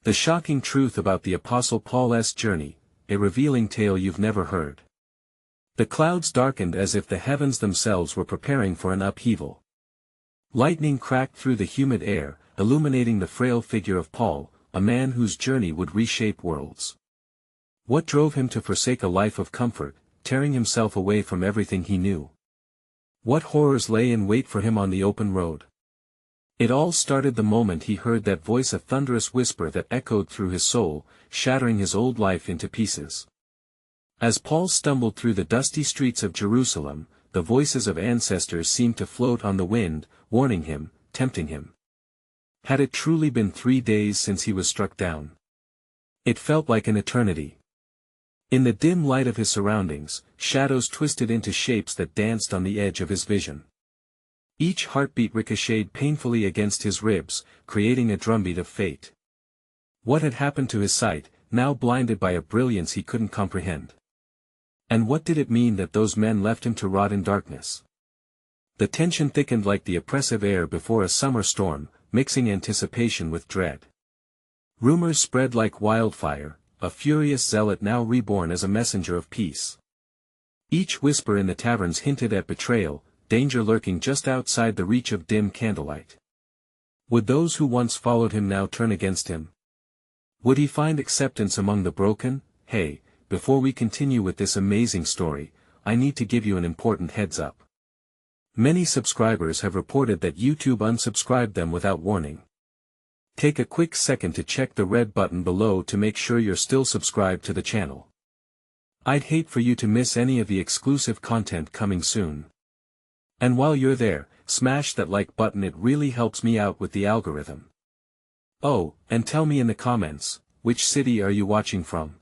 The shocking truth about the Apostle Paul's journey, a revealing tale you've never heard. The clouds darkened as if the heavens themselves were preparing for an upheaval. Lightning cracked through the humid air, illuminating the frail figure of Paul, a man whose journey would reshape worlds. What drove him to forsake a life of comfort, tearing himself away from everything he knew? What horrors lay in wait for him on the open road? It all started the moment he heard that voice, a thunderous whisper that echoed through his soul, shattering his old life into pieces. As Paul stumbled through the dusty streets of Jerusalem, the voices of ancestors seemed to float on the wind, warning him, tempting him. Had it truly been 3 days since he was struck down? It felt like an eternity. In the dim light of his surroundings, shadows twisted into shapes that danced on the edge of his vision. Each heartbeat ricocheted painfully against his ribs, creating a drumbeat of fate. What had happened to his sight, now blinded by a brilliance he couldn't comprehend? And what did it mean that those men left him to rot in darkness? The tension thickened like the oppressive air before a summer storm, mixing anticipation with dread. Rumors spread like wildfire, a furious zealot now reborn as a messenger of peace. Each whisper in the taverns hinted at betrayal, danger lurking just outside the reach of dim candlelight. Would those who once followed him now turn against him? Would he find acceptance among the broken? Hey, before we continue with this amazing story, I need to give you an important heads up. Many subscribers have reported that YouTube unsubscribed them without warning. Take a quick second to check the red button below to make sure you're still subscribed to the channel. I'd hate for you to miss any of the exclusive content coming soon. And while you're there, smash that like button, it really helps me out with the algorithm. Oh, and tell me in the comments, which city are you watching from?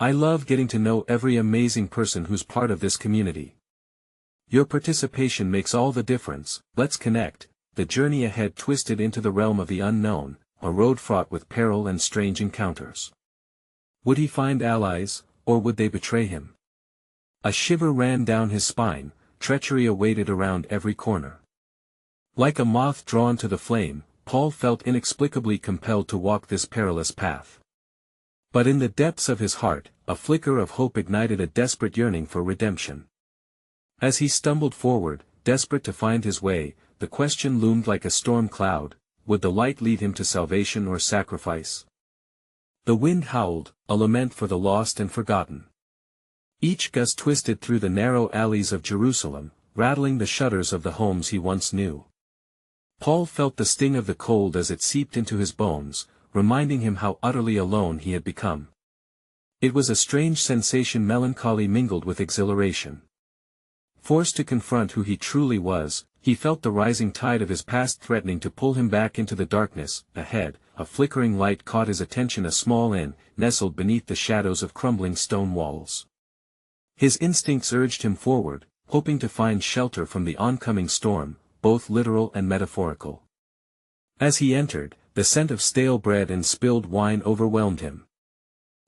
I love getting to know every amazing person who's part of this community. Your participation makes all the difference. Let's connect. The journey ahead twisted into the realm of the unknown, a road fraught with peril and strange encounters. Would he find allies, or would they betray him? A shiver ran down his spine, treachery awaited around every corner. Like a moth drawn to the flame, Paul felt inexplicably compelled to walk this perilous path. But in the depths of his heart, a flicker of hope ignited a desperate yearning for redemption. As he stumbled forward, desperate to find his way, the question loomed like a storm cloud: would the light lead him to salvation or sacrifice? The wind howled, a lament for the lost and forgotten. Each gust twisted through the narrow alleys of Jerusalem, rattling the shutters of the homes he once knew. Paul felt the sting of the cold as it seeped into his bones, reminding him how utterly alone he had become. It was a strange sensation, melancholy mingled with exhilaration. Forced to confront who he truly was, he felt the rising tide of his past threatening to pull him back into the darkness. Ahead, a flickering light caught his attention, a small inn, nestled beneath the shadows of crumbling stone walls. His instincts urged him forward, hoping to find shelter from the oncoming storm, both literal and metaphorical. As he entered, the scent of stale bread and spilled wine overwhelmed him.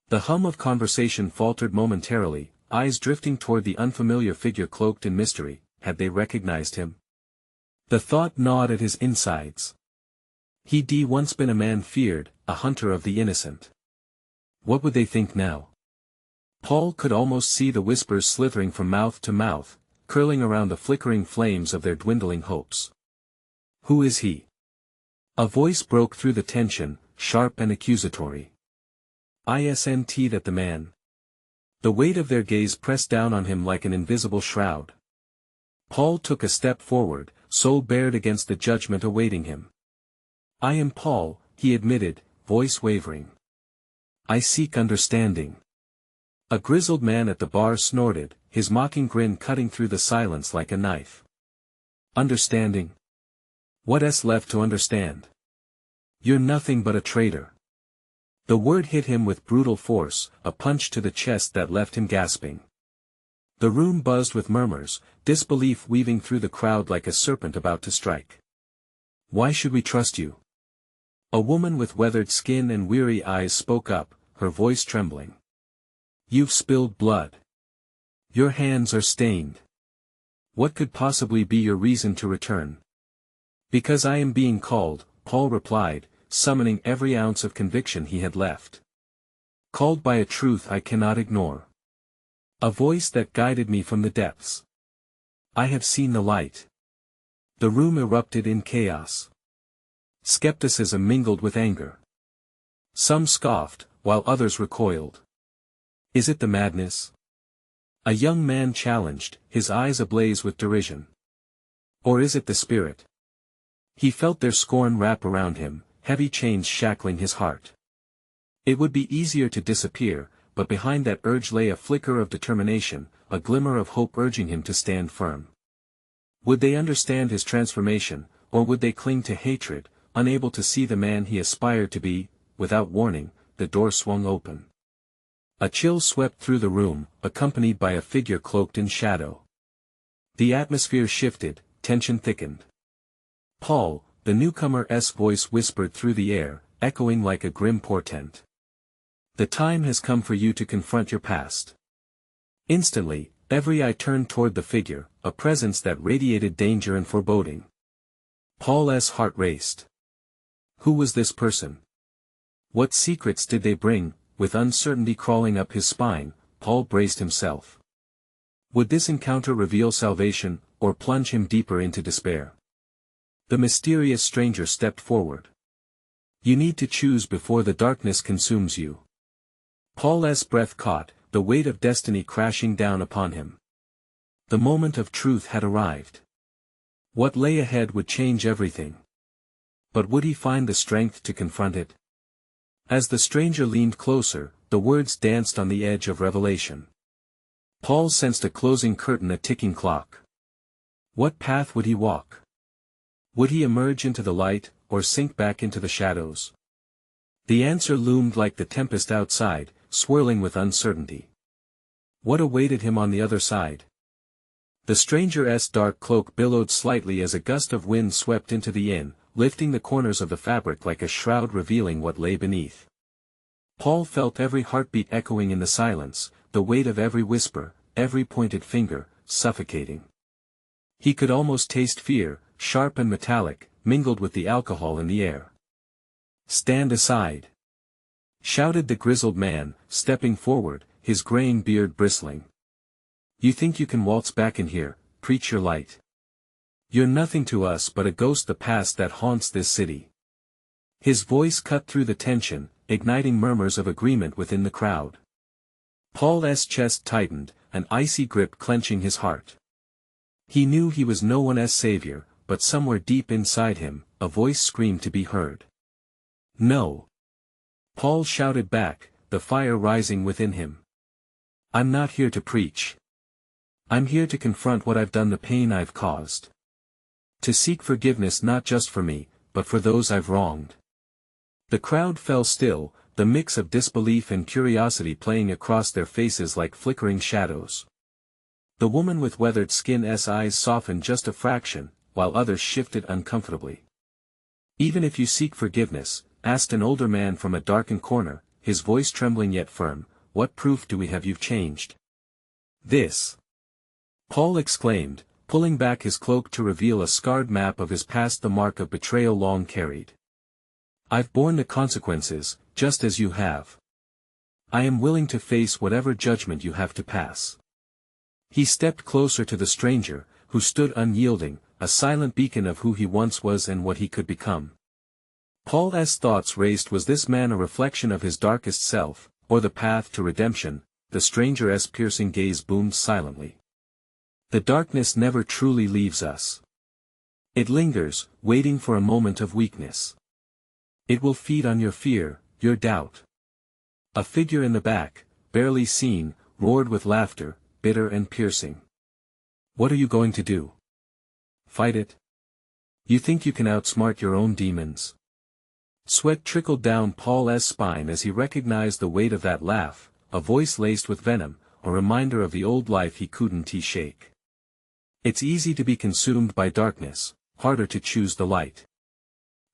The hum of conversation faltered momentarily, eyes drifting toward the unfamiliar figure cloaked in mystery. Had they recognized him? The thought gnawed at his insides. He'd once been a man feared, a hunter of the innocent. What would they think now? Paul could almost see the whispers slithering from mouth to mouth, curling around the flickering flames of their dwindling hopes. Who is he? A voice broke through the tension, sharp and accusatory. Isn't that the man? The weight of their gaze pressed down on him like an invisible shroud. Paul took a step forward, soul bared against the judgment awaiting him. I am Paul, he admitted, voice wavering. I seek understanding. A grizzled man at the bar snorted, his mocking grin cutting through the silence like a knife. Understanding? What's left to understand? You're nothing but a traitor. The word hit him with brutal force, a punch to the chest that left him gasping. The room buzzed with murmurs, disbelief weaving through the crowd like a serpent about to strike. Why should we trust you? A woman with weathered skin and weary eyes spoke up, her voice trembling. You've spilled blood. Your hands are stained. What could possibly be your reason to return? Because I am being called, Paul replied, summoning every ounce of conviction he had left. Called by a truth I cannot ignore. A voice that guided me from the depths. I have seen the light. The room erupted in chaos. Skepticism mingled with anger. Some scoffed, while others recoiled. Is it the madness? A young man challenged, his eyes ablaze with derision. Or is it the spirit? He felt their scorn wrap around him, heavy chains shackling his heart. It would be easier to disappear, but behind that urge lay a flicker of determination, a glimmer of hope urging him to stand firm. Would they understand his transformation, or would they cling to hatred, unable to see the man he aspired to be? Without warning, the door swung open. A chill swept through the room, accompanied by a figure cloaked in shadow. The atmosphere shifted, tension thickened. Paul, the newcomer's voice whispered through the air, echoing like a grim portent. The time has come for you to confront your past. Instantly, every eye turned toward the figure, a presence that radiated danger and foreboding. Paul's heart raced. Who was this person? What secrets did they bring? With uncertainty crawling up his spine, Paul braced himself. Would this encounter reveal salvation, or plunge him deeper into despair? The mysterious stranger stepped forward. You need to choose before the darkness consumes you. Paul's breath caught, the weight of destiny crashing down upon him. The moment of truth had arrived. What lay ahead would change everything. But would he find the strength to confront it? As the stranger leaned closer, the words danced on the edge of revelation. Paul sensed a closing curtain, a ticking clock. What path would he walk? Would he emerge into the light, or sink back into the shadows? The answer loomed like the tempest outside, swirling with uncertainty. What awaited him on the other side? The stranger's dark cloak billowed slightly as a gust of wind swept into the inn, lifting the corners of the fabric like a shroud revealing what lay beneath. Paul felt every heartbeat echoing in the silence, the weight of every whisper, every pointed finger, suffocating. He could almost taste fear, sharp and metallic, mingled with the alcohol in the air. Stand aside! Shouted the grizzled man, stepping forward, his graying beard bristling. You think you can waltz back in here, preach your light? You're nothing to us but a ghost, the past that haunts this city. His voice cut through the tension, igniting murmurs of agreement within the crowd. Paul's chest tightened, an icy grip clenching his heart. He knew he was no one's savior, but somewhere deep inside him, a voice screamed to be heard. No! Paul shouted back, the fire rising within him. I'm not here to preach. I'm here to confront what I've done, the pain I've caused. To seek forgiveness not just for me, but for those I've wronged. The crowd fell still, the mix of disbelief and curiosity playing across their faces like flickering shadows. The woman with weathered skin's eyes softened just a fraction, while others shifted uncomfortably. Even if you seek forgiveness, asked an older man from a darkened corner, his voice trembling yet firm, what proof do we have you've changed? This! Paul exclaimed, pulling back his cloak to reveal a scarred map of his past, the mark of betrayal long carried. I've borne the consequences, just as you have. I am willing to face whatever judgment you have to pass. He stepped closer to the stranger, who stood unyielding, a silent beacon of who he once was and what he could become. Paul's thoughts raced. Was this man a reflection of his darkest self, or the path to redemption? The stranger's piercing gaze boomed silently. The darkness never truly leaves us. It lingers, waiting for a moment of weakness. It will feed on your fear, your doubt. A figure in the back, barely seen, roared with laughter, bitter and piercing. What are you going to do? Fight it? You think you can outsmart your own demons? Sweat trickled down Paul's spine as he recognized the weight of that laugh, a voice laced with venom, a reminder of the old life he couldn't shake. It's easy to be consumed by darkness, harder to choose the light.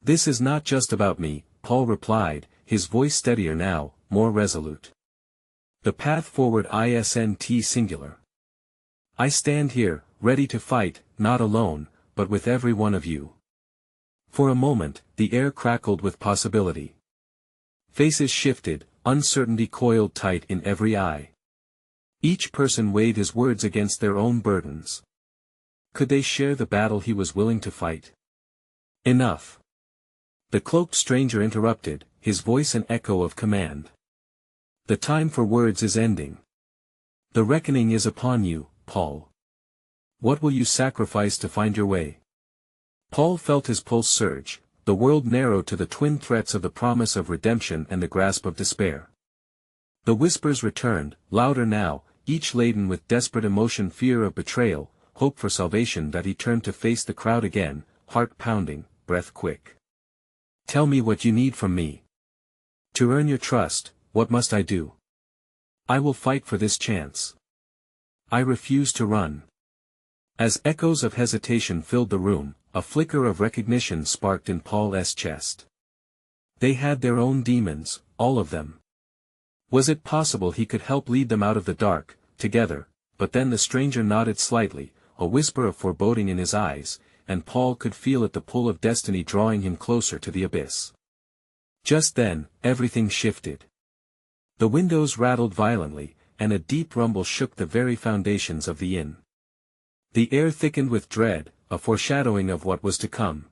This is not just about me, Paul replied, his voice steadier now, more resolute. The path forward isn't singular. I stand here, ready to fight, not alone, but with every one of you. For a moment, the air crackled with possibility. Faces shifted, uncertainty coiled tight in every eye. Each person weighed his words against their own burdens. Could they share the battle he was willing to fight? Enough. The cloaked stranger interrupted, his voice an echo of command. The time for words is ending. The reckoning is upon you, Paul. What will you sacrifice to find your way? Paul felt his pulse surge, the world narrowed to the twin threats of the promise of redemption and the grasp of despair. The whispers returned, louder now, each laden with desperate emotion, fear of betrayal, hope for salvation. That he turned to face the crowd again, heart pounding, breath quick. Tell me what you need from me. To earn your trust, what must I do? I will fight for this chance. I refuse to run. As echoes of hesitation filled the room, a flicker of recognition sparked in Paul's chest. They had their own demons, all of them. Was it possible he could help lead them out of the dark, together? But then the stranger nodded slightly, a whisper of foreboding in his eyes, and Paul could feel it, the pull of destiny drawing him closer to the abyss. Just then, everything shifted. The windows rattled violently, and a deep rumble shook the very foundations of the inn. The air thickened with dread, a foreshadowing of what was to come.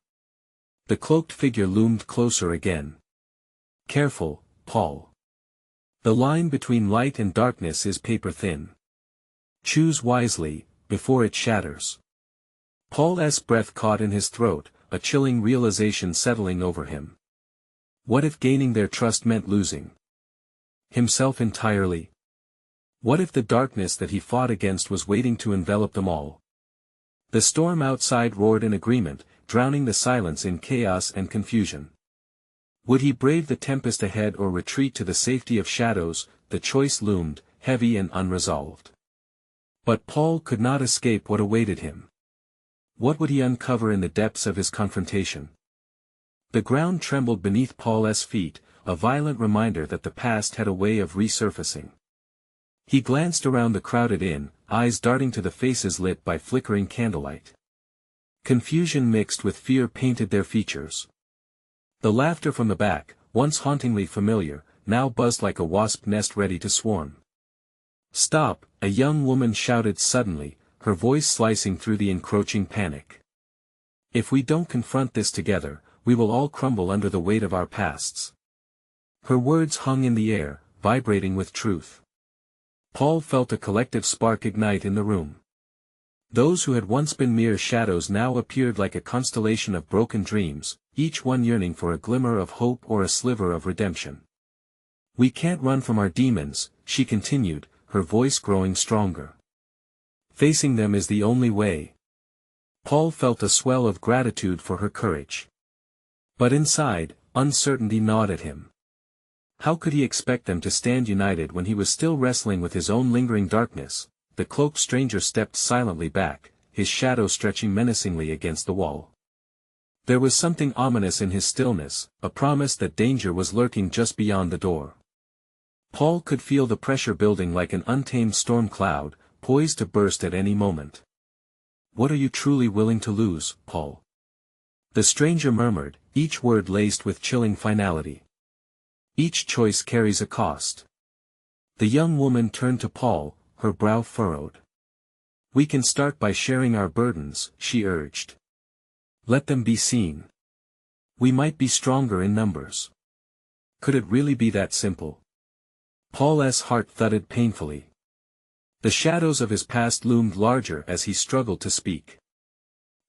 The cloaked figure loomed closer again. Careful, Paul. The line between light and darkness is paper thin. Choose wisely, before it shatters. Paul's breath caught in his throat, a chilling realization settling over him. What if gaining their trust meant losing himself entirely? What if the darkness that he fought against was waiting to envelop them all? The storm outside roared in agreement, drowning the silence in chaos and confusion. Would he brave the tempest ahead or retreat to the safety of shadows? The choice loomed, heavy and unresolved. But Paul could not escape what awaited him. What would he uncover in the depths of his confrontation? The ground trembled beneath Paul's feet, a violent reminder that the past had a way of resurfacing. He glanced around the crowded inn, eyes darting to the faces lit by flickering candlelight. Confusion mixed with fear painted their features. The laughter from the back, once hauntingly familiar, now buzzed like a wasp nest ready to swarm. Stop, a young woman shouted suddenly, her voice slicing through the encroaching panic. If we don't confront this together, we will all crumble under the weight of our pasts. Her words hung in the air, vibrating with truth. Paul felt a collective spark ignite in the room. Those who had once been mere shadows now appeared like a constellation of broken dreams, each one yearning for a glimmer of hope or a sliver of redemption. We can't run from our demons, she continued, her voice growing stronger. Facing them is the only way. Paul felt a swell of gratitude for her courage. But inside, uncertainty gnawed at him. How could he expect them to stand united when he was still wrestling with his own lingering darkness? The cloaked stranger stepped silently back, his shadow stretching menacingly against the wall. There was something ominous in his stillness, a promise that danger was lurking just beyond the door. Paul could feel the pressure building like an untamed storm cloud, poised to burst at any moment. What are you truly willing to lose, Paul? The stranger murmured, each word laced with chilling finality. Each choice carries a cost. The young woman turned to Paul, her brow furrowed. We can start by sharing our burdens, she urged. Let them be seen. We might be stronger in numbers. Could it really be that simple? Paul's heart thudded painfully. The shadows of his past loomed larger as he struggled to speak.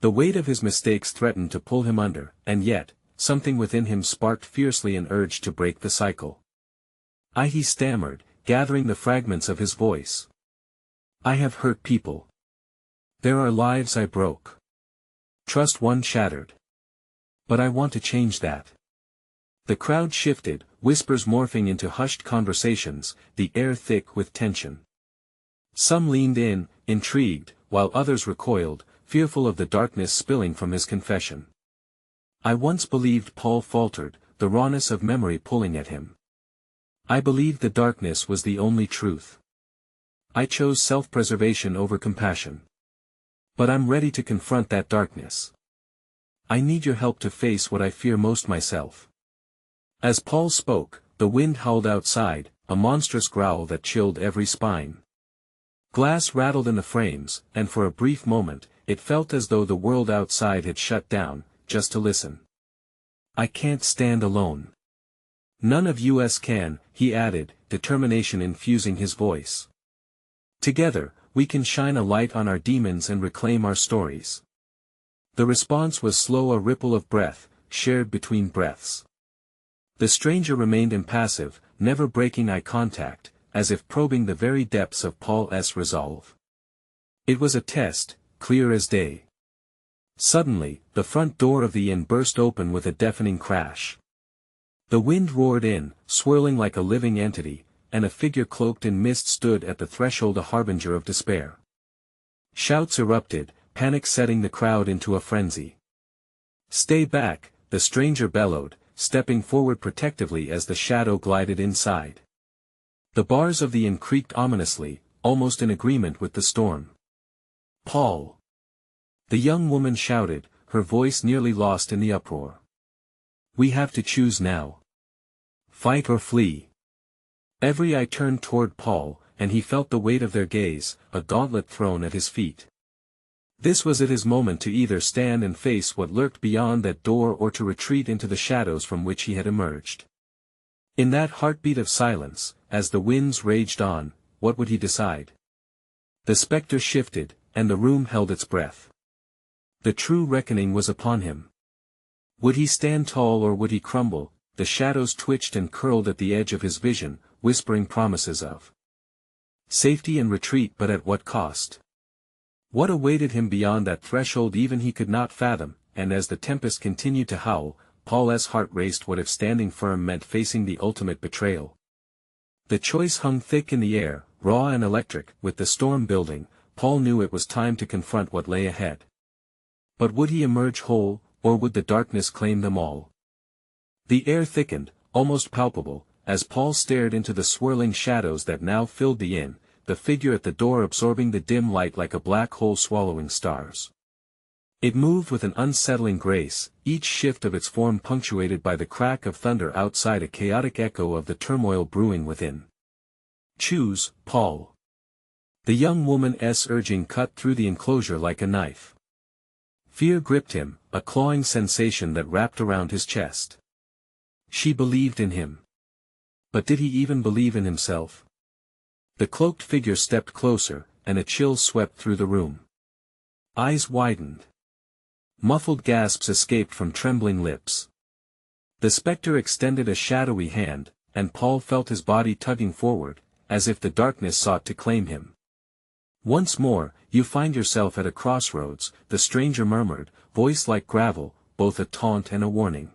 The weight of his mistakes threatened to pull him under, and yet, something within him sparked fiercely an urge to break the cycle. He stammered, gathering the fragments of his voice. I have hurt people. There are lives I broke. Trust one shattered. But I want to change that. The crowd shifted, whispers morphing into hushed conversations, the air thick with tension. Some leaned in, intrigued, while others recoiled, fearful of the darkness spilling from his confession. I once believed, Paul faltered, the rawness of memory pulling at him. I believed the darkness was the only truth. I chose self-preservation over compassion. But I'm ready to confront that darkness. I need your help to face what I fear most myself. As Paul spoke, the wind howled outside, a monstrous growl that chilled every spine. Glass rattled in the frames, and for a brief moment, it felt as though the world outside had shut down, just to listen. I can't stand alone. None of us can, he added, determination infusing his voice. Together, we can shine a light on our demons and reclaim our stories. The response was slow, a ripple of breath, shared between breaths. The stranger remained impassive, never breaking eye contact, as if probing the very depths of Paul's resolve. It was a test, clear as day. Suddenly, the front door of the inn burst open with a deafening crash. The wind roared in, swirling like a living entity, and a figure cloaked in mist stood at the threshold, a harbinger of despair. Shouts erupted, panic setting the crowd into a frenzy. "Stay back," the stranger bellowed, stepping forward protectively as the shadow glided inside. The bars of the inn creaked ominously, almost in agreement with the storm. "Paul!" the young woman shouted, her voice nearly lost in the uproar. "We have to choose now. Fight or flee." Every eye turned toward Paul, and he felt the weight of their gaze, a gauntlet thrown at his feet. This was his moment to either stand and face what lurked beyond that door or to retreat into the shadows from which he had emerged. In that heartbeat of silence, as the winds raged on, what would he decide? The spectre shifted, and the room held its breath. The true reckoning was upon him. Would he stand tall or would he crumble? The shadows twitched and curled at the edge of his vision, whispering promises of safety and retreat, but at what cost? What awaited him beyond that threshold even he could not fathom, and as the tempest continued to howl, Paul's heart raced. What if standing firm meant facing the ultimate betrayal? The choice hung thick in the air, raw and electric. With the storm building, Paul knew it was time to confront what lay ahead. But would he emerge whole, or would the darkness claim them all? The air thickened, almost palpable, as Paul stared into the swirling shadows that now filled the inn, the figure at the door absorbing the dim light like a black hole swallowing stars. It moved with an unsettling grace, each shift of its form punctuated by the crack of thunder outside, a chaotic echo of the turmoil brewing within. "Choose, Paul." The young woman's urging cut through the enclosure like a knife. Fear gripped him, a clawing sensation that wrapped around his chest. She believed in him. But did he even believe in himself? The cloaked figure stepped closer, and a chill swept through the room. Eyes widened. Muffled gasps escaped from trembling lips. The spectre extended a shadowy hand, and Paul felt his body tugging forward, as if the darkness sought to claim him. "Once more, you find yourself at a crossroads," the stranger murmured, voice like gravel, both a taunt and a warning.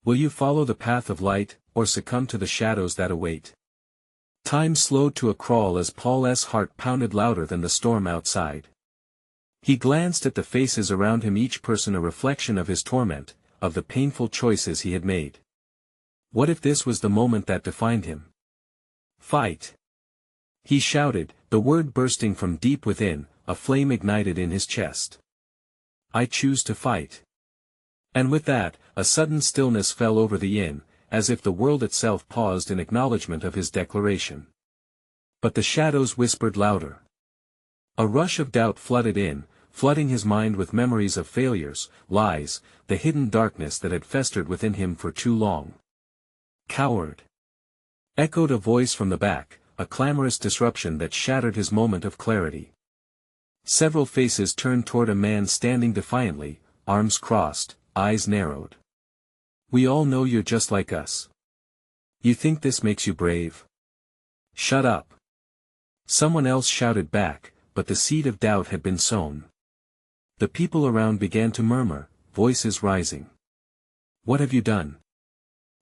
"Will you follow the path of light, or succumb to the shadows that await?" Time slowed to a crawl as Paul's heart pounded louder than the storm outside. He glanced at the faces around him, each person a reflection of his torment, of the painful choices he had made. What if this was the moment that defined him? "Fight!" he shouted, the word bursting from deep within, a flame ignited in his chest. "I choose to fight." And with that, a sudden stillness fell over the inn, as if the world itself paused in acknowledgement of his declaration. But the shadows whispered louder. A rush of doubt flooded in, flooding his mind with memories of failures, lies, the hidden darkness that had festered within him for too long. "Coward!" echoed a voice from the back, a clamorous disruption that shattered his moment of clarity. Several faces turned toward a man standing defiantly, arms crossed, eyes narrowed. "We all know you're just like us. You think this makes you brave? Shut up!" Someone else shouted back, but the seed of doubt had been sown. The people around began to murmur, voices rising. "What have you done?"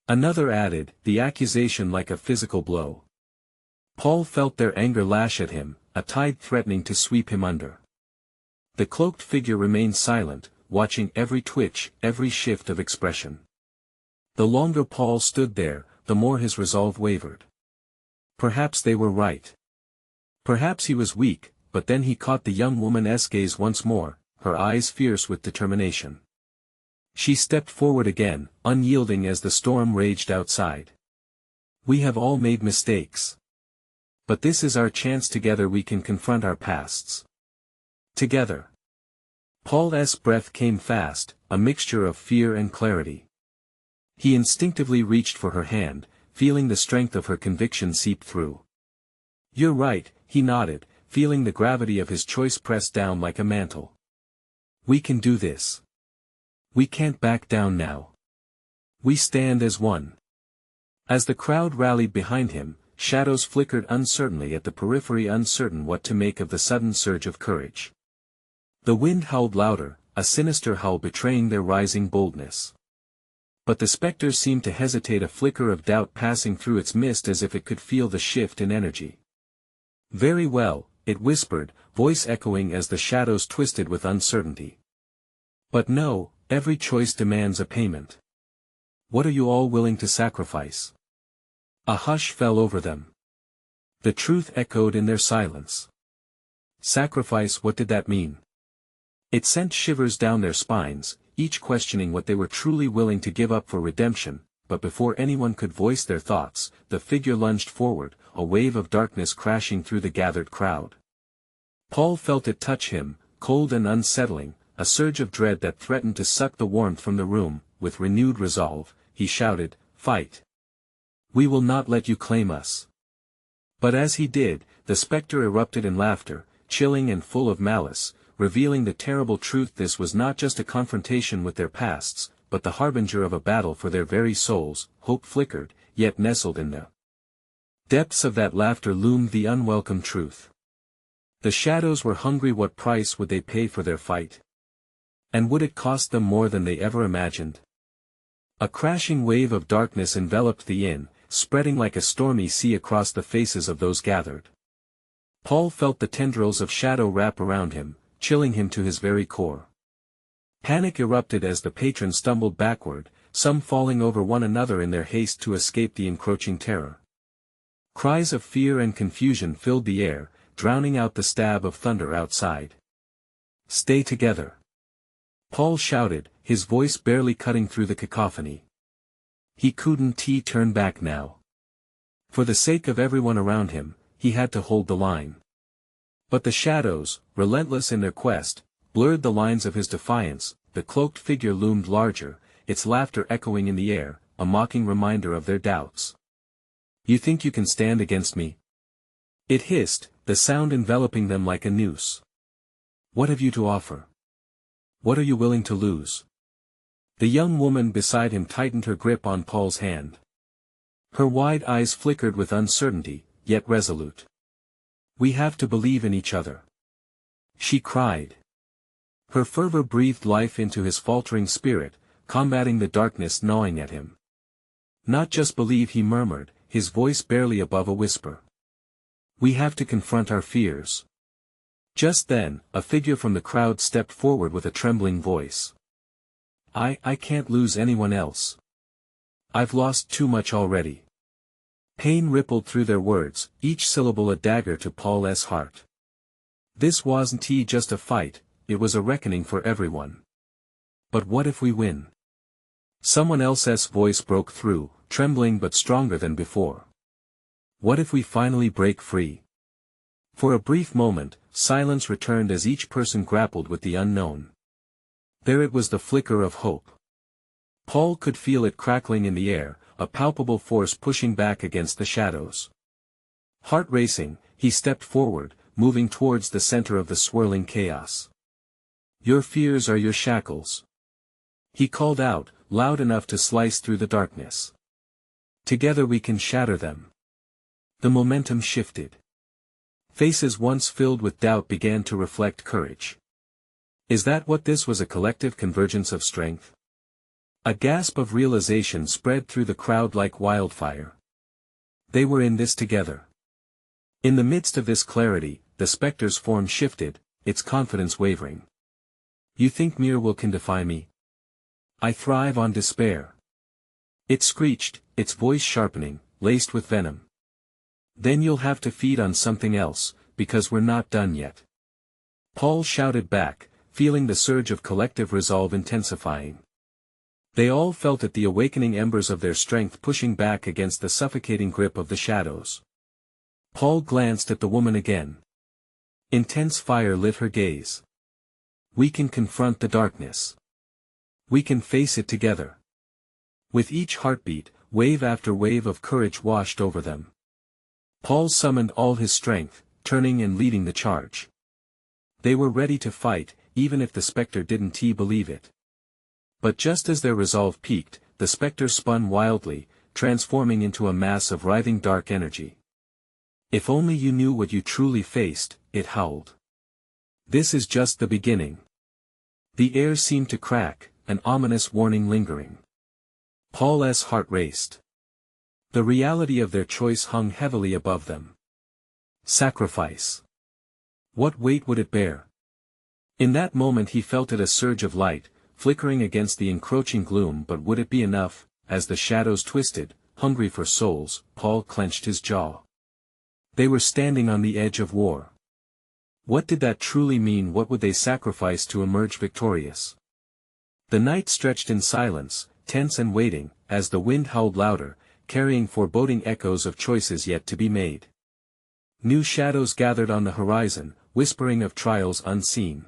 Another added, the accusation like a physical blow. Paul felt their anger lash at him, a tide threatening to sweep him under. The cloaked figure remained silent, watching every twitch, every shift of expression. The longer Paul stood there, the more his resolve wavered. Perhaps they were right. Perhaps he was weak, but then he caught the young woman's gaze once more, her eyes fierce with determination. She stepped forward again, unyielding as the storm raged outside. We have all made mistakes. But this is our chance. Together we can confront our pasts. Together. Paul's breath came fast, a mixture of fear and clarity. He instinctively reached for her hand, feeling the strength of her conviction seep through. You're right, he nodded, feeling the gravity of his choice press down like a mantle. We can do this. We can't back down now. We stand as one. As the crowd rallied behind him, shadows flickered uncertainly at the periphery, uncertain what to make of the sudden surge of courage. The wind howled louder, a sinister howl betraying their rising boldness. But the spectre seemed to hesitate, a flicker of doubt passing through its mist as if it could feel the shift in energy. Very well, it whispered, voice echoing as the shadows twisted with uncertainty. But no, every choice demands a payment. What are you all willing to sacrifice? A hush fell over them. The truth echoed in their silence. Sacrifice, what did that mean? It sent shivers down their spines, each questioning what they were truly willing to give up for redemption, but before anyone could voice their thoughts, the figure lunged forward, a wave of darkness crashing through the gathered crowd. Paul felt it touch him, cold and unsettling, a surge of dread that threatened to suck the warmth from the room. With renewed resolve, he shouted, "Fight! We will not let you claim us." But as he did, the spectre erupted in laughter, chilling and full of malice, revealing the terrible truth: this was not just a confrontation with their pasts, but the harbinger of a battle for their very souls. Hope flickered, yet nestled in the depths of that laughter loomed the unwelcome truth. The shadows were hungry. What price would they pay for their fight? And would it cost them more than they ever imagined? A crashing wave of darkness enveloped the inn, spreading like a stormy sea across the faces of those gathered. Paul felt the tendrils of shadow wrap around him, chilling him to his very core. Panic erupted as the patrons stumbled backward, some falling over one another in their haste to escape the encroaching terror. Cries of fear and confusion filled the air, drowning out the stab of thunder outside. "Stay together!" Paul shouted, his voice barely cutting through the cacophony. He couldn't turn back now. For the sake of everyone around him, he had to hold the line. But the shadows, relentless in their quest, blurred the lines of his defiance. The cloaked figure loomed larger, its laughter echoing in the air, a mocking reminder of their doubts. "You think you can stand against me?" It hissed, the sound enveloping them like a noose. "What have you to offer? What are you willing to lose?" The young woman beside him tightened her grip on Paul's hand. Her wide eyes flickered with uncertainty, yet resolute. "We have to believe in each other," she cried. Her fervor breathed life into his faltering spirit, combating the darkness gnawing at him. "Not just believe," he murmured, his voice barely above a whisper. "We have to confront our fears." Just then, a figure from the crowd stepped forward with a trembling voice. I can't lose anyone else. I've lost too much already." Pain rippled through their words, each syllable a dagger to Paul's heart. This wasn't just a fight, it was a reckoning for everyone. "But what if we win?" Someone else's voice broke through, trembling but stronger than before. "What if we finally break free?" For a brief moment, silence returned as each person grappled with the unknown. There it was, the flicker of hope. Paul could feel it crackling in the air, a palpable force pushing back against the shadows. Heart racing, he stepped forward, moving towards the center of the swirling chaos. "Your fears are your shackles," he called out, loud enough to slice through the darkness. "Together we can shatter them." The momentum shifted. Faces once filled with doubt began to reflect courage. Is that what this was, a collective convergence of strength? A gasp of realization spread through the crowd like wildfire. They were in this together. In the midst of this clarity, the spectre's form shifted, its confidence wavering. "You think mere will can defy me? I thrive on despair." It screeched, its voice sharpening, laced with venom. "Then you'll have to feed on something else, because we're not done yet." Paul shouted back, feeling the surge of collective resolve intensifying. They all felt it, the awakening embers of their strength pushing back against the suffocating grip of the shadows. Paul glanced at the woman again. Intense fire lit her gaze. We can confront the darkness. We can face it together. With each heartbeat, wave after wave of courage washed over them. Paul summoned all his strength, turning and leading the charge. They were ready to fight, even if the spectre didn't believe it. But just as their resolve peaked, the spectre spun wildly, transforming into a mass of writhing dark energy. If only you knew what you truly faced, it howled. This is just the beginning. The air seemed to crack, an ominous warning lingering. Paul's heart raced. The reality of their choice hung heavily above them. Sacrifice. What weight would it bear? In that moment he felt it, a surge of light, flickering against the encroaching gloom, but would it be enough? As the shadows twisted, hungry for souls, Paul clenched his jaw. They were standing on the edge of war. What did that truly mean? What would they sacrifice to emerge victorious? The night stretched in silence, tense and waiting, as the wind howled louder, carrying foreboding echoes of choices yet to be made. New shadows gathered on the horizon, whispering of trials unseen.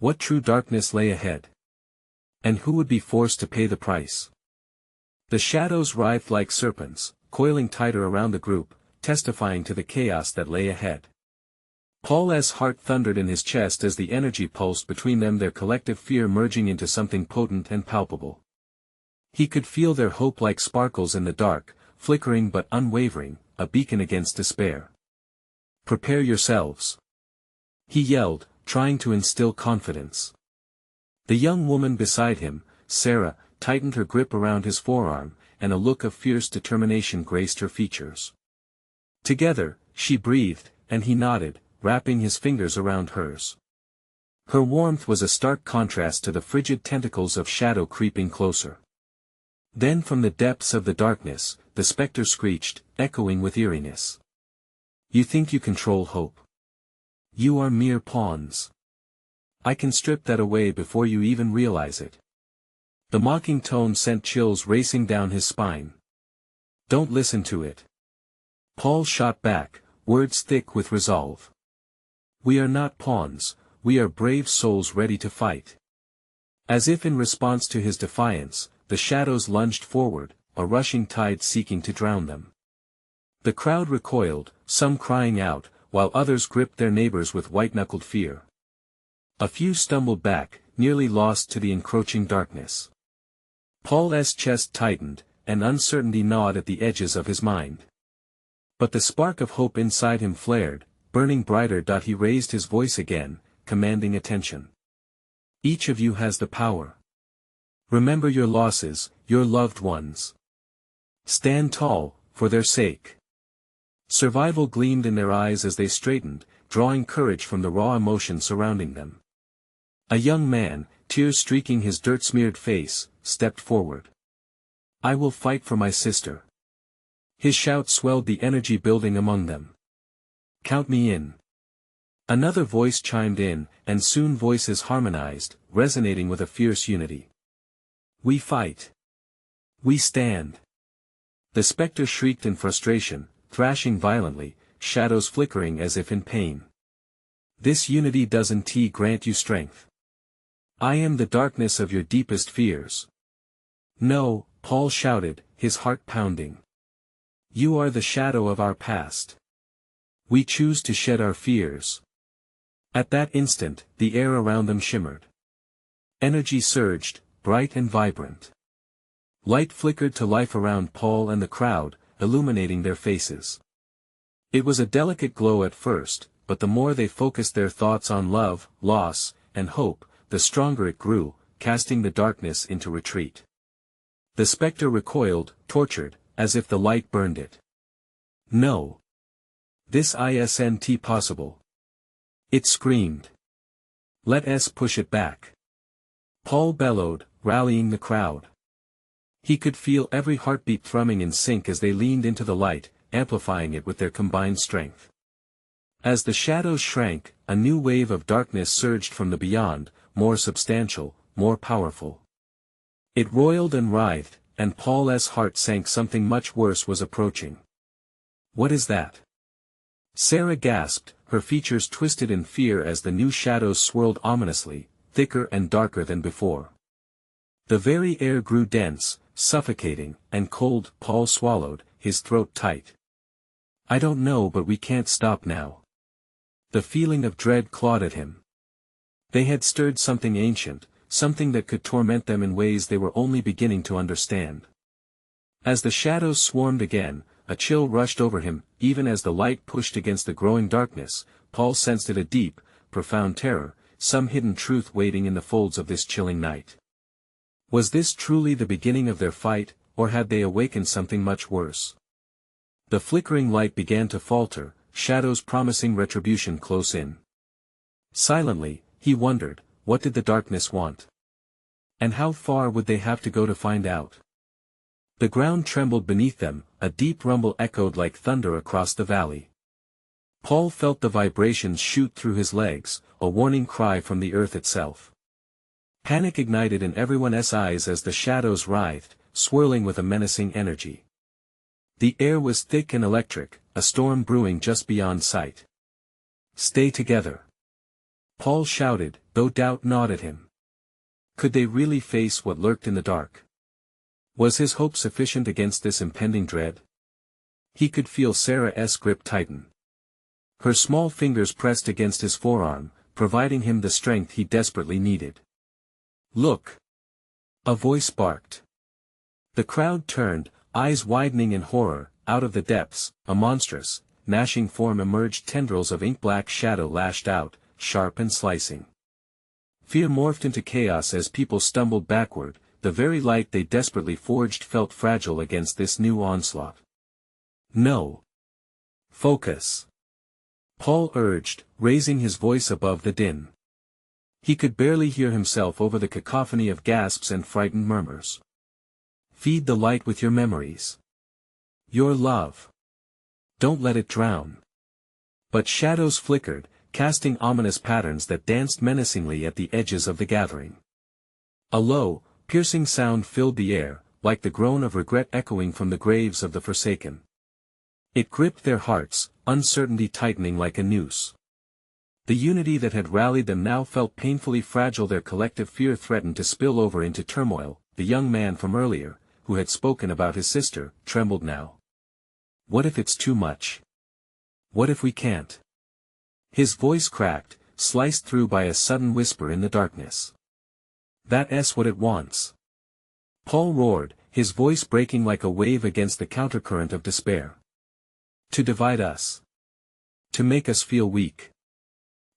What true darkness lay ahead? And who would be forced to pay the price? The shadows writhed like serpents, coiling tighter around the group, testifying to the chaos that lay ahead. Paul's heart thundered in his chest as the energy pulsed between them, their collective fear merging into something potent and palpable. He could feel their hope like sparkles in the dark, flickering but unwavering, a beacon against despair. Prepare yourselves, he yelled, trying to instill confidence. The young woman beside him, Sarah, tightened her grip around his forearm, and a look of fierce determination graced her features. Together, she breathed, and he nodded, wrapping his fingers around hers. Her warmth was a stark contrast to the frigid tentacles of shadow creeping closer. Then from the depths of the darkness, the spectre screeched, echoing with eeriness. You think you control hope? You are mere pawns. I can strip that away before you even realize it. The mocking tone sent chills racing down his spine. Don't listen to it. Paul shot back, words thick with resolve. We are not pawns, we are brave souls ready to fight. As if in response to his defiance, the shadows lunged forward, a rushing tide seeking to drown them. The crowd recoiled, some crying out, while others gripped their neighbors with white-knuckled fear. A few stumbled back, nearly lost to the encroaching darkness. Paul's chest tightened, and uncertainty gnawed at the edges of his mind. But the spark of hope inside him flared, burning brighter. He raised his voice again, commanding attention. Each of you has the power. Remember your losses, your loved ones. Stand tall, for their sake. Survival gleamed in their eyes as they straightened, drawing courage from the raw emotion surrounding them. A young man, tears streaking his dirt-smeared face, stepped forward. I will fight for my sister. His shout swelled the energy building among them. Count me in. Another voice chimed in, and soon voices harmonized, resonating with a fierce unity. We fight. We stand. The spectre shrieked in frustration, thrashing violently, shadows flickering as if in pain. This unity doesn't grant you strength. I am the darkness of your deepest fears. No, Paul shouted, his heart pounding. You are the shadow of our past. We choose to shed our fears. At that instant, the air around them shimmered. Energy surged, bright and vibrant. Light flickered to life around Paul and the crowd, illuminating their faces. It was a delicate glow at first, but the more they focused their thoughts on love, loss, and hope, the stronger it grew, casting the darkness into retreat. The spectre recoiled, tortured, as if the light burned it. No. This isn't possible. It screamed. Let us push it back. Paul bellowed, rallying the crowd. He could feel every heartbeat thrumming in sync as they leaned into the light, amplifying it with their combined strength. As the shadows shrank, a new wave of darkness surged from the beyond, more substantial, more powerful. It roiled and writhed, and Paul's heart sank. Something much worse was approaching. "What is that?" Sarah gasped, her features twisted in fear as the new shadows swirled ominously, thicker and darker than before. The very air grew dense, suffocating, and cold. Paul swallowed, his throat tight. "I don't know, but we can't stop now." The feeling of dread clawed at him. They had stirred something ancient, something that could torment them in ways they were only beginning to understand. As the shadows swarmed again, a chill rushed over him. Even as the light pushed against the growing darkness, Paul sensed a deep, profound terror, some hidden truth waiting in the folds of this chilling night. Was this truly the beginning of their fight, or had they awakened something much worse? The flickering light began to falter, shadows promising retribution close in. Silently, he wondered, what did the darkness want? And how far would they have to go to find out? The ground trembled beneath them, a deep rumble echoed like thunder across the valley. Paul felt the vibrations shoot through his legs, a warning cry from the earth itself. Panic ignited in everyone's eyes as the shadows writhed, swirling with a menacing energy. The air was thick and electric, a storm brewing just beyond sight. "Stay together!" Paul shouted, though doubt gnawed at him. Could they really face what lurked in the dark? Was his hope sufficient against this impending dread? He could feel Sarah's grip tighten. Her small fingers pressed against his forearm, providing him the strength he desperately needed. "Look!" a voice barked. The crowd turned, eyes widening in horror. Out of the depths, a monstrous, gnashing form emerged. Tendrils of ink-black shadow lashed out, sharp and slicing. Fear morphed into chaos as people stumbled backward. The very light they desperately forged felt fragile against this new onslaught. "No. Focus," Paul urged, raising his voice above the din. He could barely hear himself over the cacophony of gasps and frightened murmurs. "Feed the light with your memories. Your love. Don't let it drown." But shadows flickered, casting ominous patterns that danced menacingly at the edges of the gathering. A low, piercing sound filled the air, like the groan of regret echoing from the graves of the forsaken. It gripped their hearts, uncertainty tightening like a noose. The unity that had rallied them now felt painfully fragile. Their collective fear threatened to spill over into turmoil. The young man from earlier, who had spoken about his sister, trembled now. "What if it's too much? What if we can't?" His voice cracked, sliced through by a sudden whisper in the darkness. "That's what it wants," Paul roared, his voice breaking like a wave against the countercurrent of despair. "To divide us. To make us feel weak.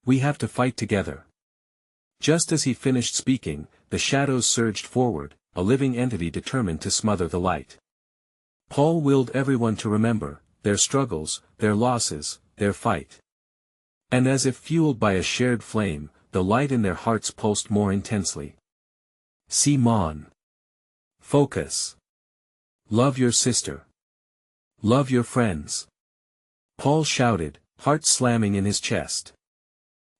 We have to fight together." Just as he finished speaking, the shadows surged forward, a living entity determined to smother the light. Paul willed everyone to remember their struggles, their losses, their fight. And as if fueled by a shared flame, the light in their hearts pulsed more intensely. "Simon. Focus. Love your sister. Love your friends," Paul shouted, heart slamming in his chest.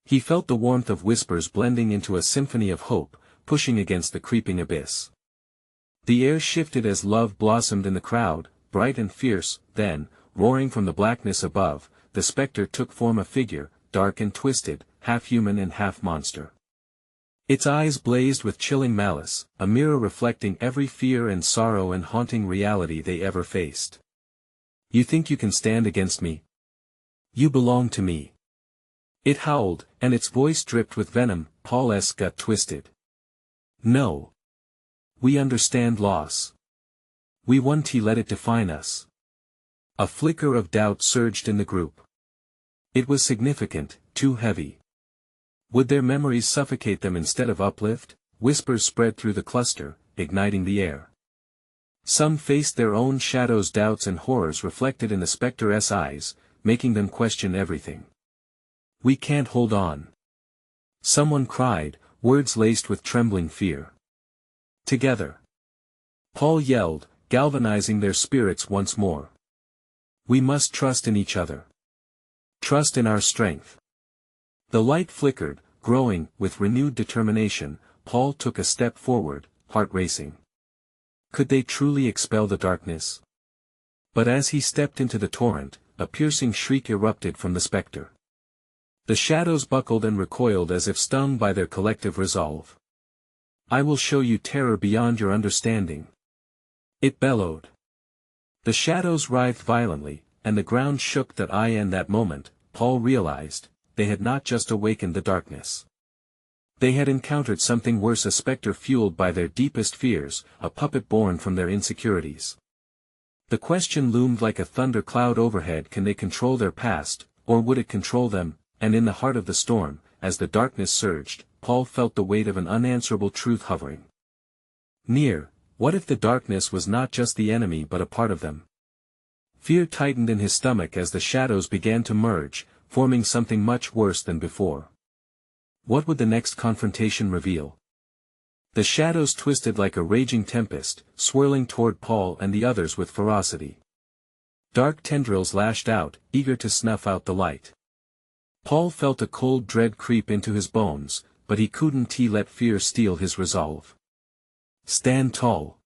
He felt the warmth of whispers blending into a symphony of hope, pushing against the creeping abyss. The air shifted as love blossomed in the crowd, bright and fierce. Then, roaring from the blackness above, the specter took form, a figure, dark and twisted, half human and half monster. Its eyes blazed with chilling malice, a mirror reflecting every fear and sorrow and haunting reality they ever faced. "You think you can stand against me? You belong to me," it howled, and its voice dripped with venom. Paul's gut twisted. "No. We understand loss. We won't let it define us." A flicker of doubt surged in the group. It was significant, too heavy. Would their memories suffocate them instead of uplift? Whispers spread through the cluster, igniting the air. Some faced their own shadows, doubts and horrors reflected in the specter's eyes, making them question everything. "We can't hold on," someone cried, words laced with trembling fear. "Together," Paul yelled, galvanizing their spirits once more. "We must trust in each other. Trust in our strength." The light flickered, growing. With renewed determination, Paul took a step forward, heart racing. Could they truly expel the darkness? But as he stepped into the torrent, a piercing shriek erupted from the spectre. The shadows buckled and recoiled as if stung by their collective resolve. "I will show you terror beyond your understanding," it bellowed. The shadows writhed violently, and the ground shook. That moment, Paul realized, they had not just awakened the darkness. They had encountered something worse, a spectre fueled by their deepest fears, a puppet born from their insecurities. The question loomed like a thunder cloud overhead: can they control their past, or would it control them? And in the heart of the storm, as the darkness surged, Paul felt the weight of an unanswerable truth hovering near. What if the darkness was not just the enemy but a part of them? Fear tightened in his stomach as the shadows began to merge, forming something much worse than before. What would the next confrontation reveal? The shadows twisted like a raging tempest, swirling toward Paul and the others with ferocity. Dark tendrils lashed out, eager to snuff out the light. Paul felt a cold dread creep into his bones, but he couldn't let fear steal his resolve. "Stand tall.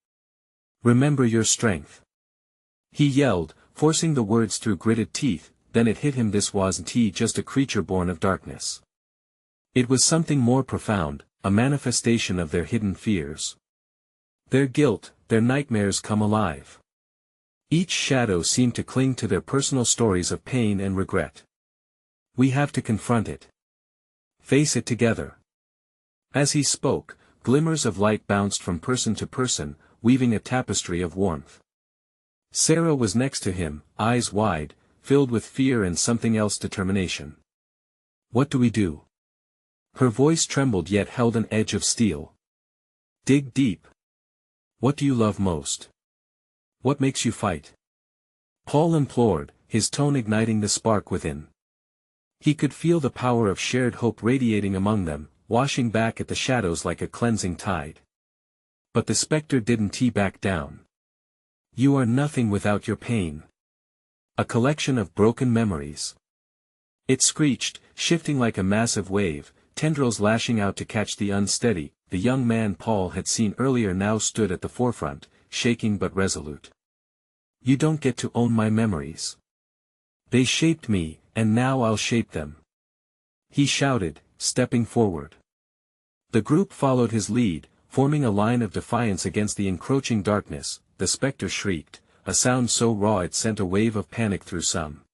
Remember your strength," he yelled, forcing the words through gritted teeth. Then it hit him: this wasn't just a creature born of darkness. It was something more profound, a manifestation of their hidden fears. Their guilt, their nightmares come alive. Each shadow seemed to cling to their personal stories of pain and regret. "We have to confront it. Face it together." As he spoke, glimmers of light bounced from person to person, weaving a tapestry of warmth. Sarah was next to him, eyes wide, filled with fear and something else: determination. "What do we do?" Her voice trembled yet held an edge of steel. "Dig deep. What do you love most? What makes you fight?" Paul implored, his tone igniting the spark within. He could feel the power of shared hope radiating among them, washing back at the shadows like a cleansing tide. But the spectre didn't back down. "You are nothing without your pain. A collection of broken memories." It screeched, shifting like a massive wave, tendrils lashing out to catch the unsteady. The young man Paul had seen earlier now stood at the forefront, shaking but resolute. "You don't get to own my memories. They shaped me, and now I'll shape them," he shouted, stepping forward. The group followed his lead, forming a line of defiance against the encroaching darkness. The spectre shrieked, a sound so raw it sent a wave of panic through some.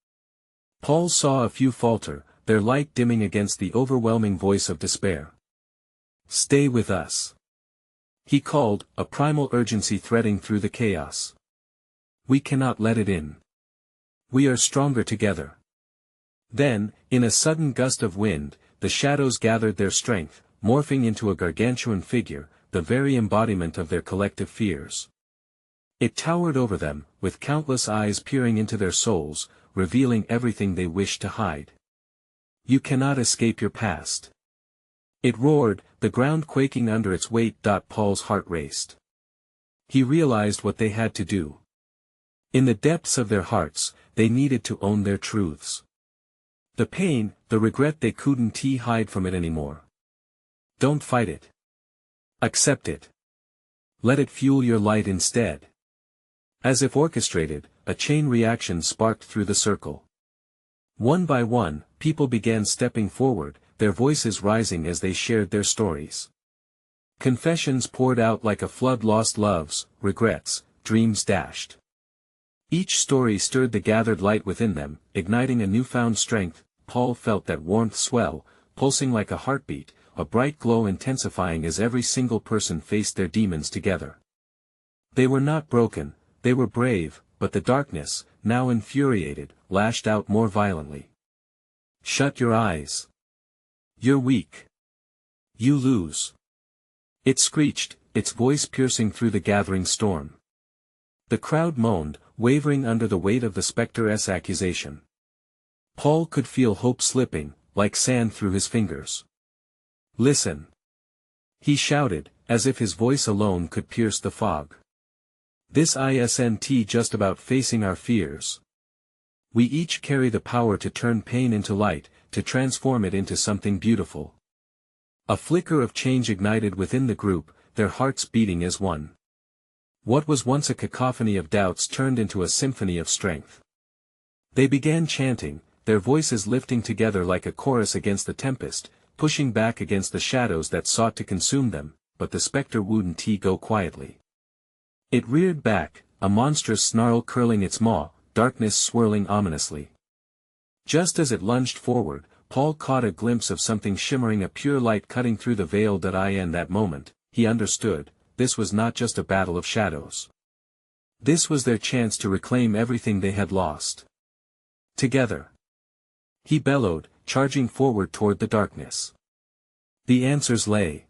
Paul saw a few falter, their light dimming against the overwhelming voice of despair. "Stay with us," he called, a primal urgency threading through the chaos. "We cannot let it in. We are stronger together." Then, in a sudden gust of wind, the shadows gathered their strength, morphing into a gargantuan figure, the very embodiment of their collective fears. It towered over them, with countless eyes peering into their souls, revealing everything they wished to hide. "You cannot escape your past," it roared, the ground quaking under its weight. Paul's heart raced. He realized what they had to do. In the depths of their hearts, they needed to own their truths. The pain, the regret, they couldn't hide from it anymore. Don't fight it. Accept it. Let it fuel your light instead. As if orchestrated, a chain reaction sparked through the circle. One by one, people began stepping forward, their voices rising as they shared their stories. Confessions poured out like a flood: lost loves, regrets, dreams dashed. Each story stirred the gathered light within them, igniting a newfound strength. Paul felt that warmth swell, pulsing like a heartbeat, a bright glow intensifying as every single person faced their demons together. They were not broken, they were brave, but the darkness, now infuriated, lashed out more violently. "Shut your eyes. You're weak. You lose," it screeched, its voice piercing through the gathering storm. The crowd moaned, wavering under the weight of the spectre's accusation. Paul could feel hope slipping, like sand through his fingers. "Listen," he shouted, as if his voice alone could pierce the fog. "This isn't just about facing our fears. We each carry the power to turn pain into light, to transform it into something beautiful." A flicker of change ignited within the group, their hearts beating as one. What was once a cacophony of doubts turned into a symphony of strength. They began chanting, their voices lifting together like a chorus against the tempest, pushing back against the shadows that sought to consume them, but the spectre wouldn't go quietly. It reared back, a monstrous snarl curling its maw, darkness swirling ominously. Just as it lunged forward, Paul caught a glimpse of something shimmering, a pure light cutting through the veil. In that moment, he understood, this was not just a battle of shadows. This was their chance to reclaim everything they had lost. Together. He bellowed, charging forward toward the darkness. The answers lay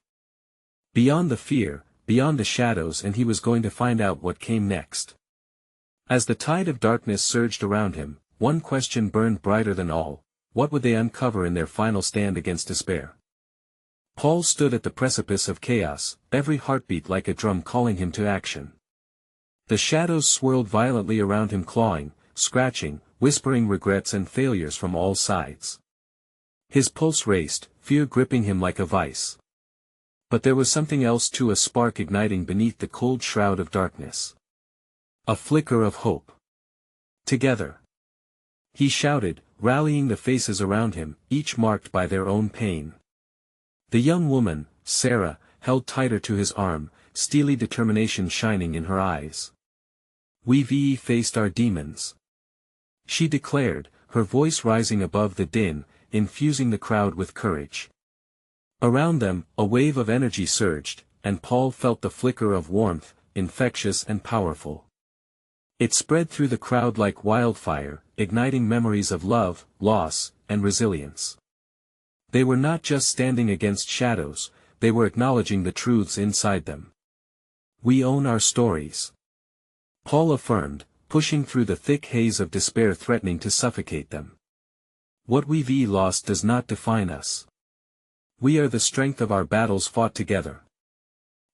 beyond the fear, beyond the shadows, and he was going to find out what came next. As the tide of darkness surged around him, one question burned brighter than all: what would they uncover in their final stand against despair? Paul stood at the precipice of chaos, every heartbeat like a drum calling him to action. The shadows swirled violently around him, clawing, scratching, whispering regrets and failures from all sides. His pulse raced, fear gripping him like a vice. But there was something else too, a spark igniting beneath the cold shroud of darkness. A flicker of hope. Together. He shouted, rallying the faces around him, each marked by their own pain. The young woman, Sarah, held tighter to his arm, steely determination shining in her eyes. "We've faced our demons," she declared, her voice rising above the din, infusing the crowd with courage. Around them, a wave of energy surged, and Paul felt the flicker of warmth, infectious and powerful. It spread through the crowd like wildfire, igniting memories of love, loss, and resilience. They were not just standing against shadows, they were acknowledging the truths inside them. "We own our stories," Paul affirmed, pushing through the thick haze of despair threatening to suffocate them. "What we've lost does not define us. We are the strength of our battles fought together."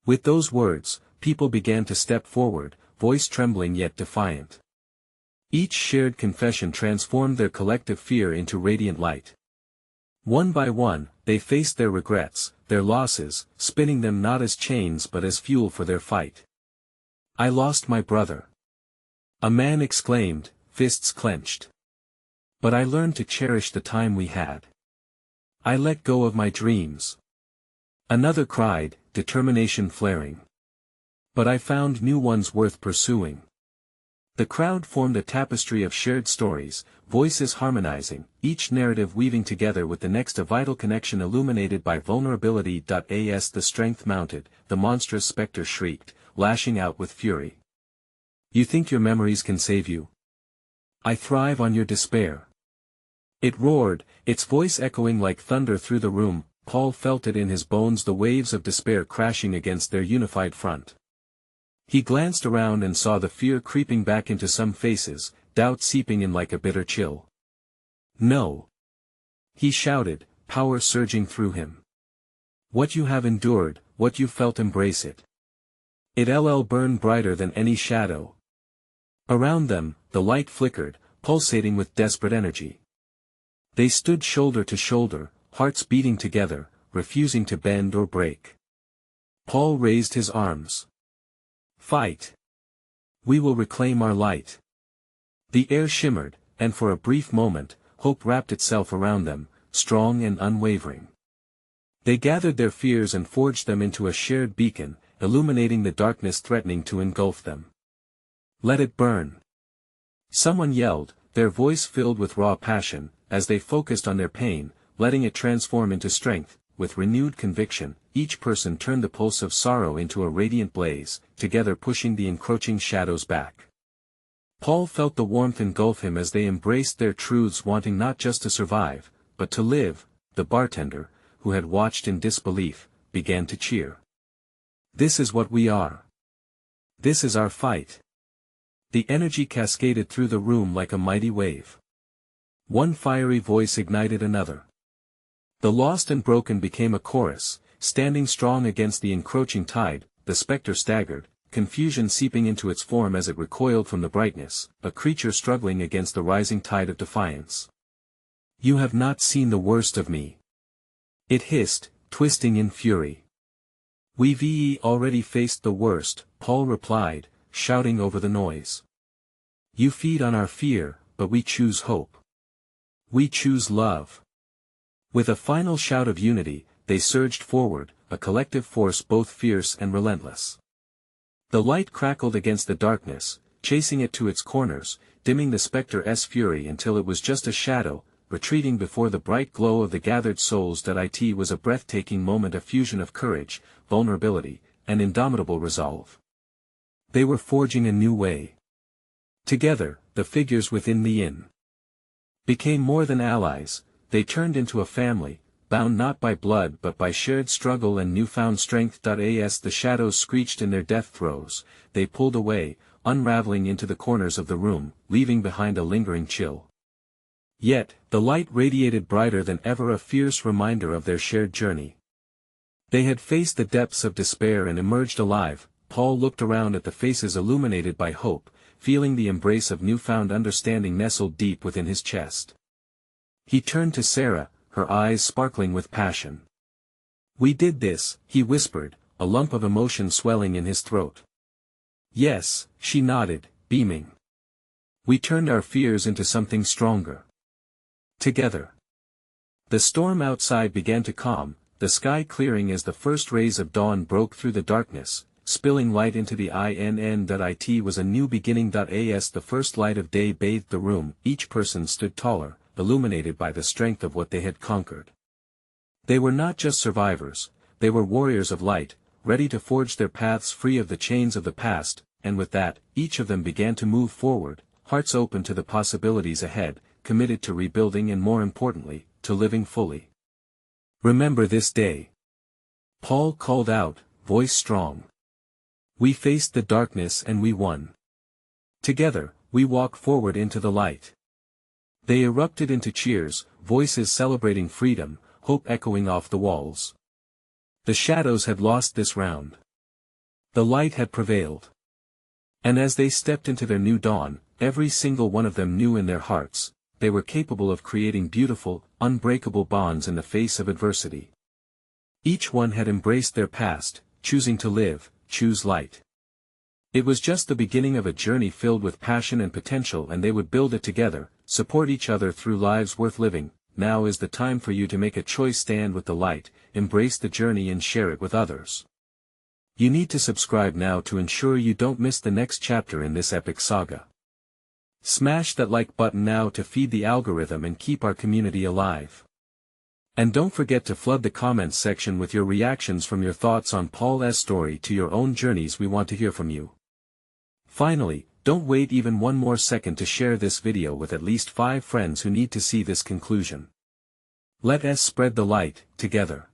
With those words, people began to step forward, voice trembling yet defiant. Each shared confession transformed their collective fear into radiant light. One by one, they faced their regrets, their losses, spinning them not as chains but as fuel for their fight. "I lost my brother," a man exclaimed, fists clenched. "But I learned to cherish the time we had. I let go of my dreams." Another cried, determination flaring. "But I found new ones worth pursuing." The crowd formed a tapestry of shared stories, voices harmonizing, each narrative weaving together with the next, a vital connection illuminated by vulnerability. As the strength mounted, the monstrous spectre shrieked, lashing out with fury. "You think your memories can save you? I thrive on your despair." It roared, its voice echoing like thunder through the room. Paul felt it in his bones, the waves of despair crashing against their unified front. He glanced around and saw the fear creeping back into some faces, doubt seeping in like a bitter chill. "No!" he shouted, power surging through him. "What you have endured, what you felt, embrace it. It'll burn brighter than any shadow." Around them, the light flickered, pulsating with desperate energy. They stood shoulder to shoulder, hearts beating together, refusing to bend or break. Paul raised his arms. "Fight! We will reclaim our light." The air shimmered, and for a brief moment, hope wrapped itself around them, strong and unwavering. They gathered their fears and forged them into a shared beacon, illuminating the darkness threatening to engulf them. "Let it burn!" someone yelled, their voice filled with raw passion, as they focused on their pain, letting it transform into strength. With renewed conviction, each person turned the pulse of sorrow into a radiant blaze, together pushing the encroaching shadows back. Paul felt the warmth engulf him as they embraced their truths, wanting not just to survive, but to live. The bartender, who had watched in disbelief, began to cheer. "This is what we are. This is our fight." The energy cascaded through the room like a mighty wave. One fiery voice ignited another. The lost and broken became a chorus, standing strong against the encroaching tide. The spectre staggered, confusion seeping into its form as it recoiled from the brightness, a creature struggling against the rising tide of defiance. "You have not seen the worst of me," it hissed, twisting in fury. We've already faced the worst, Paul replied, shouting over the noise. You feed on our fear, but we choose hope. We choose love. With a final shout of unity, they surged forward, a collective force both fierce and relentless. The light crackled against the darkness, chasing it to its corners, dimming the spectre's fury until it was just a shadow, retreating before the bright glow of the gathered souls. It was a breathtaking moment, a fusion of courage, vulnerability, and indomitable resolve. They were forging a new way. Together, the figures within the inn became more than allies, they turned into a family, bound not by blood but by shared struggle and newfound strength. As the shadows screeched in their death throes, they pulled away, unraveling into the corners of the room, leaving behind a lingering chill. Yet, the light radiated brighter than ever, a fierce reminder of their shared journey. They had faced the depths of despair and emerged alive. Paul looked around at the faces illuminated by hope, feeling the embrace of newfound understanding nestled deep within his chest. He turned to Sarah, her eyes sparkling with passion. We did this, he whispered, a lump of emotion swelling in his throat. Yes, she nodded, beaming. We turned our fears into something stronger. Together. The storm outside began to calm, the sky clearing as the first rays of dawn broke through the darkness, spilling light into the inn. It was a new beginning. As the first light of day bathed the room, each person stood taller, illuminated by the strength of what they had conquered. They were not just survivors, they were warriors of light, ready to forge their paths free of the chains of the past, and with that, each of them began to move forward, hearts open to the possibilities ahead, committed to rebuilding and, more importantly, to living fully. Remember this day. Paul called out, voice strong. We faced the darkness and we won. Together, we walk forward into the light. They erupted into cheers, voices celebrating freedom, hope echoing off the walls. The shadows had lost this round. The light had prevailed. And as they stepped into their new dawn, every single one of them knew in their hearts, they were capable of creating beautiful, unbreakable bonds in the face of adversity. Each one had embraced their past, choosing to live, choose light. It was just the beginning of a journey filled with passion and potential, and they would build it together, support each other through lives worth living. Now is the time for you to make a choice: stand with the light, embrace the journey and share it with others. You need to subscribe now to ensure you don't miss the next chapter in this epic saga. Smash that like button now to feed the algorithm and keep our community alive. And don't forget to flood the comments section with your reactions, from your thoughts on Paul's story to your own journeys. We want to hear from you. Finally, don't wait even one more second to share this video with at least 5 friends who need to see this conclusion. Let us spread the light, together.